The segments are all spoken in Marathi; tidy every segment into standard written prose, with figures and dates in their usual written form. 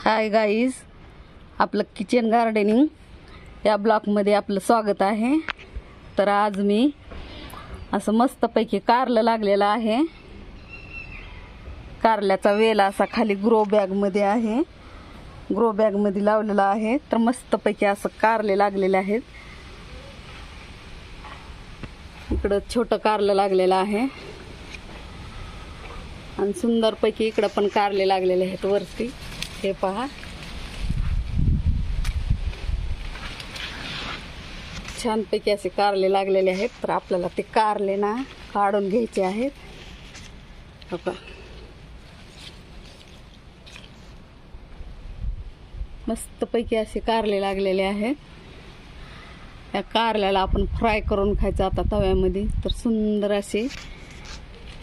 हाय गाईज, आपलं किचन गार्डनिंग या ब्लॉगमध्ये आपलं स्वागत आहे। तर आज मी असं मस्तपैकी कारलं लागलेलं आहे। कारल्याचा वेल असा खाली ग्रो बॅगमध्ये आहे, ग्रो बॅगमध्ये लावलेला आहे। तर मस्तपैकी असं कारले लागलेले आहेत। इकडं छोटं कारलं लागलेलं आहे आणि सुंदरपैकी इकडं पण कारले लागलेले आहेत वरती। हे पहा, छानपैकी असे कारले लागलेले आहेत। तर आपल्याला ते कारले ना काढून घ्यायचे आहेत। बघा, मस्तपैकी असे कारले लागलेले आहेत। या कारल्याला आपण फ्राय करून खायचं आता तव्यामध्ये। तर सुंदर असे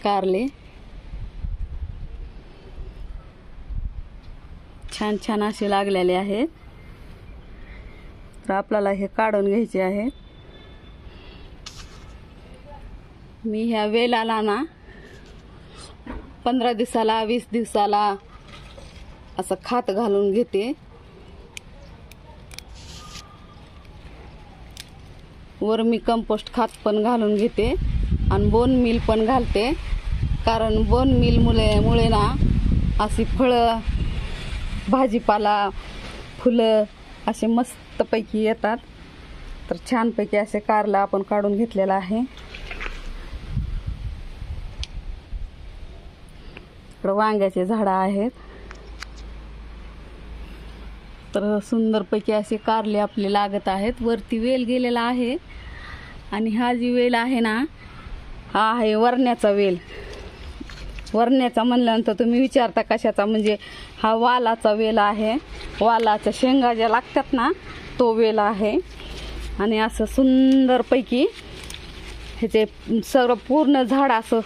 कारले छान छान असे लागलेले आहेत। तर आपल्याला हे काढून घ्यायचे आहेत। मी ह्या वेलाला ना 15 दिवसाला 20 दिवसाला असं खात घालून घेते। वर्मी कंपोस्ट खात पण घालून घेते आणि बोन मील पण घालते। कारण बोन मील मुळे ना अशी फळं, भाजीपाला, फुलं असे मस्तपैकी येतात। तर छानपैकी असे कारला आपण काढून घेतलेला आहे। इकडं वांग्याचे झाडं आहेत। तर सुंदरपैकी असे कारले आपले लागत आहेत। वरती वेल गेलेला आहे आणि हा जी वेल आहे ना, हा आहे वरण्याचा वेल। वरण्याचा म्हणल्यानंतर तुम्ही विचारता कशाचा, म्हणजे हा वालाचा वेल आहे। वालाच्या शेंगा ज्या लागतात ना, तो वेल आहे। आणि असं सुंदरपैकी ह्याचे सर्व पूर्ण झाड असं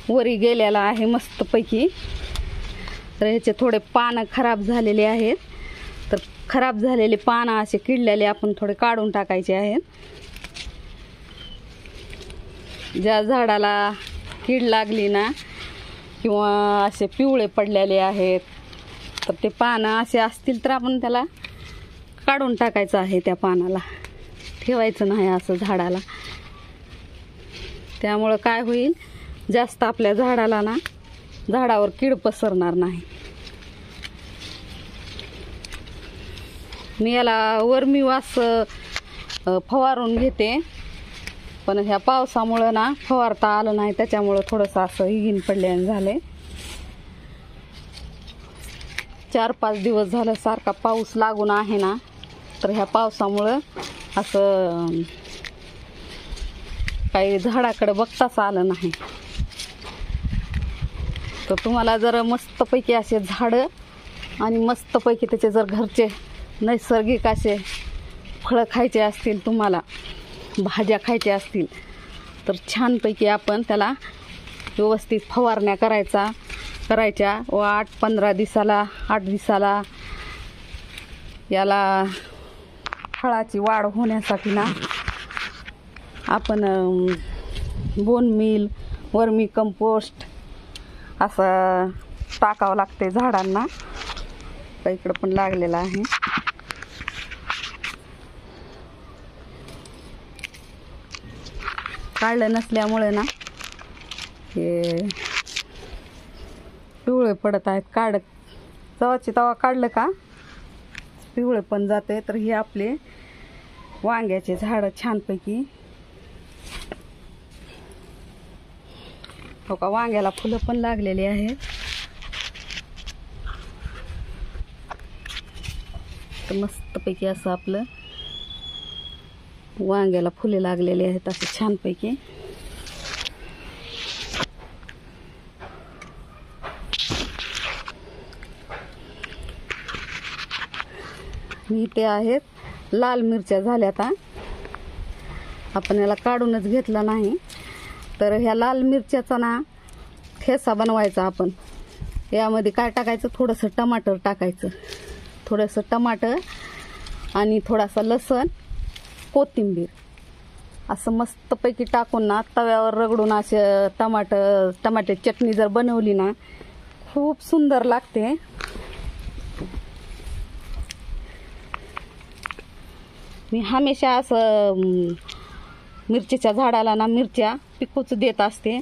वरी गेलेलं आहे मस्तपैकी। तर ह्याचे थोडे पानं खराब झालेले आहेत। तर खराब झालेले पानं असे किडलेले आपण थोडे काढून टाकायचे आहेत। ज्या झाडाला कीड लागली ना किंवा असे पिवळे पडलेले आहेत, तर ते पानं असे असतील तर आपण त्याला काढून टाकायचं आहे। त्या पानाला ठेवायचं नाही असं झाडाला। त्यामुळं काय होईल, जास्त आपल्या झाडाला ना झाडावर कीड पसरणार नाही। मी याला वर्मी वास फवारून घेते, पण ह्या पावसामुळे ना फवारता आलं नाही, त्याच्यामुळे थोडंसं असं हिगीन पडल्याने झाले। 4-5 दिवस झालं सारखा पाऊस लागून आहे ना, तर ह्या पावसामुळं असं काही झाडाकडे बघताच आलं नाही। तर तुम्हाला जर मस्तपैकी असे झाडं आणि मस्तपैकी त्याचे जर घरचे नैसर्गिक असे फळं खायचे असतील, तुम्हाला भाज्या खायच्या असतील, तर छानपैकी आपण त्याला व्यवस्थित फवारण्या करायच्या व 8-15 दिवसाला 8 दिवसाला याला फळाची वाढ होण्यासाठी ना आपण बोन मील, वर्मी कंपोस्ट असं टाकावं लागते झाडांना। इकडं पण लागलेलं आहे। काढलं नसल्यामुळे ना हे पिवळे पडत आहेत। जवाची तवा काढलं का पिवळे पण जाते। तर हे आपले वांग्याचे झाडं छानपैकी, हो का, वांग्याला फुलं पण लागलेली आहेत। तर मस्तपैकी असं आपलं वांग्याला फुले लागलेली आहेत असं छानपैकी। इथे आहेत लाल मिरच्या झाल्या। आता आपण याला काढूनच घेतला नाही। तर ह्या लाल मिरच्याचा ना ठेचा बनवायचा आपण। यामध्ये काय टाकायचं, थोडंसं टमाटर टाकायचं, थोडंसं टमाटर आणि थोडासा लसूण, कोथिंबीर असं मस्तपैकी टाकून ना तव्यावर रगडून असे टमाटे चटणी जर बनवली ना खूप सुंदर लागते। मी हमेशा असं मिरचीच्या झाडाला ना मिरच्या पिकूच देत असते,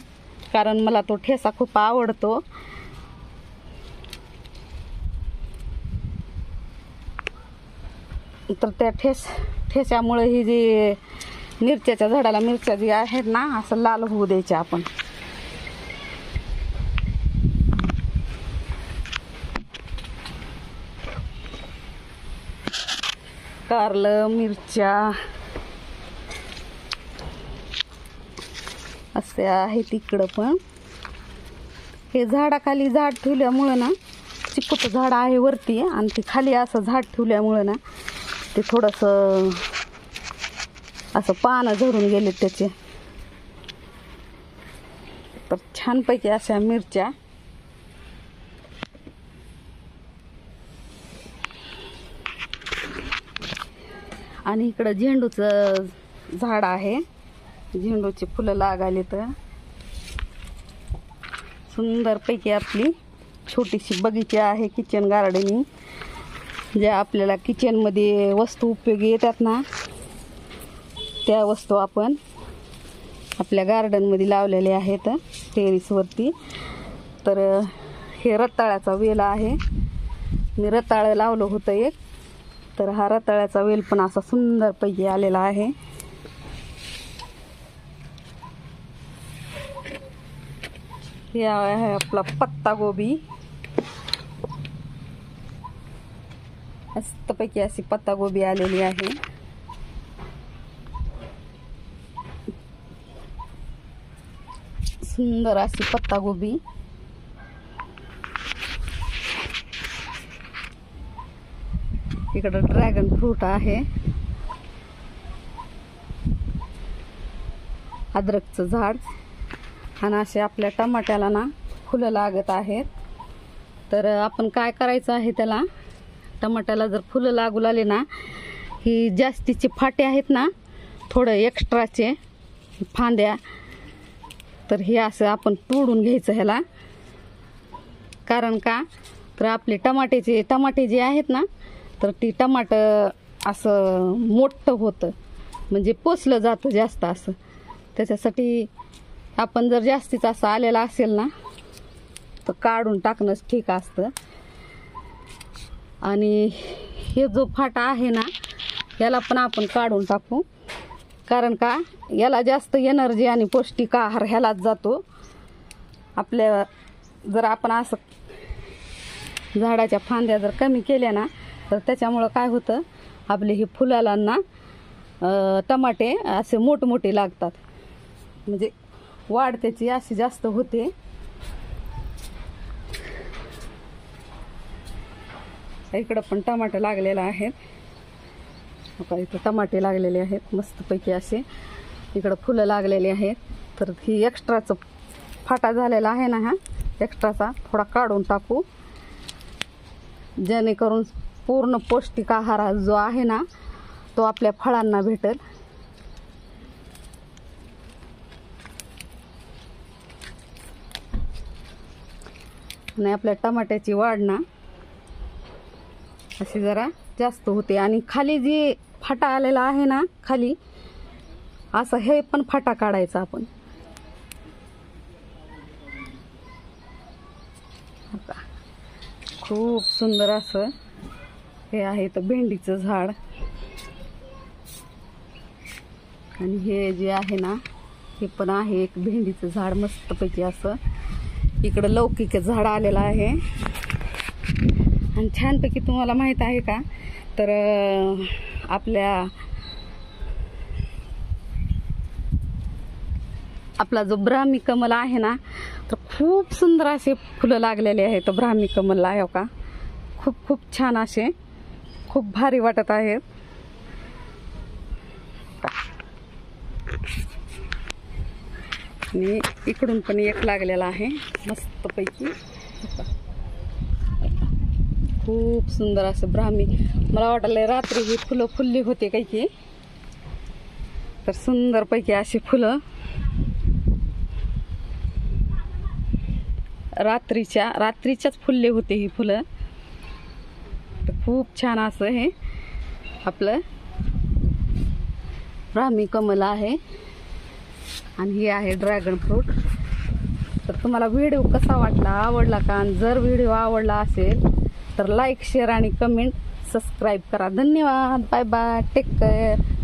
कारण मला तो ठेसा खूप आवडतो. तर त्या ठेस्यामुळे ही जी मिरच्याच्या झाडाला मिरच्या जी आहेत ना असं लाल होऊ द्यायच्या आपण. कारलं, मिरच्या असे आहे तिकडं. पण हे झाडाखाली झाड ठेवल्यामुळं ना, चिकूचं झाड आहे वरती आणि ते खाली असं झाड ठेवल्यामुळं ना ते थोडंसं असं पानं झडून गेले त्याचे. तर छानपैकी अशा मिरच्या. आणि इकडं झेंडूचं झाड आहे, झेंडूची फुलं लागायली. तर सुंदरपैकी आपली छोटीशी बगीचा आहे, किचन गार्डनिंग. ज्या आपल्याला किचनमध्ये वस्तू उपयोगी येतात ना, त्या वस्तू आपण आपल्या गार्डनमध्ये लावलेल्या आहेत टेरेसवरती. तर हे रताळ्याचा वेल आहे. मी रताळं लावलं होतं एक, तर हा रताळ्याचा वेल पण असा सुंदरपैकी आलेला आहे. हे आहे आपला पत्ता गोबी. मस्तपैकी अशी पत्ता गोबी आलेली आहे. सुंदर अशी पत्ता गोबी. इकडं ड्रॅगन फ्रूट आहे, अद्रकचं झाड. आणि असे आपल्या टमाट्याला ना फुलं लागत आहेत. तर आपण काय करायचं आहे, त्याला टमाट्याला जर फुलं लागू लागले ना, ही जास्तीचे फाटे आहेत ना, थोडं एक्स्ट्राचे फांद्या, तर हे असं आपण तोडून घ्यायचं ह्याला. कारण का, तर आपले टमाटे जे आहेत ना, तर ती टमाटं असं मोठं होतं, म्हणजे पोचलं जातं जास्त असं. त्याच्यासाठी आपण जर जास्तीच असं आलेला असेल ना, तर काढून टाकणंच ठीक असतं. आणि हे जो फाटा आहे ना, याला पण आपण काढून टाकू. कारण का, याला जास्त एनर्जी आणि पौष्टिक आहार ह्यालाच जातो. आपल्या जर आपण असं झाडाच्या फांद्या जर कमी केल्या ना, तर त्याच्यामुळं काय होतं, आपले हे फुलाला ना टमाटे असे मोठमोठे लागतात, म्हणजे वाढ त्याची अशी जास्त होते. इकडं पण टमाटे लागलेले आहेत. आता इथं टमाटे लागलेले आहेत मस्तपैकी असे. इकडं फुलं लागलेली आहेत. तर ही एक्स्ट्राचा फाटा झालेला आहे ना, हा एक्स्ट्राचा थोडा काढून टाकू, जेणेकरून पूर्ण पौष्टिक आहार जो आहे ना, तो आपल्या फळांना भेटेल. आणि आपल्या टमाट्याची वाढ ना अशी जरा जास्त होते. आणि खाली जी फाटा आलेला आहे ना, खाली असं हे पण फाटा काढायचा आपण. खूप सुंदर असं हे आहे. तर भेंडीचं झाड. आणि हे जे आहे ना, हे पण आहे एक भेंडीचं झाड मस्तपैकी असं. इकडं लौकीचं झाड आलेलं आहे. आणि छानपैकी तुम्हाला माहीत आहे का, तर आपला जो ब्राह्मी कमल आहे ना, तर खूप सुंदर असे फुलं लागलेले आहेत ब्राह्मी कमलला. आहे का, खूप खूप छान असे, खूप भारी वाटत आहेत. आणि इकडून पण एक लागलेला आहे मस्तपैकी. खूप सुंदर असं ब्राह्मी. मला वाटलं रात्री ही फुलं फुलली होते काही की, तर सुंदरपैकी अशी फुलं रात्रीच्याच फुलले होते ही फुलं. तर खूप छान असं हे आपलं ब्राह्मी कमल आहे आणि हे आहे ड्रॅगन फ्रूट. तर तुम्हाला व्हिडिओ कसा वाटला, आवडला का? आणि जर व्हिडिओ आवडला असेल तर लाईक, शेअर आणि कमेंट, सबस्क्राईब करा. धन्यवाद. Bye bye. Take care.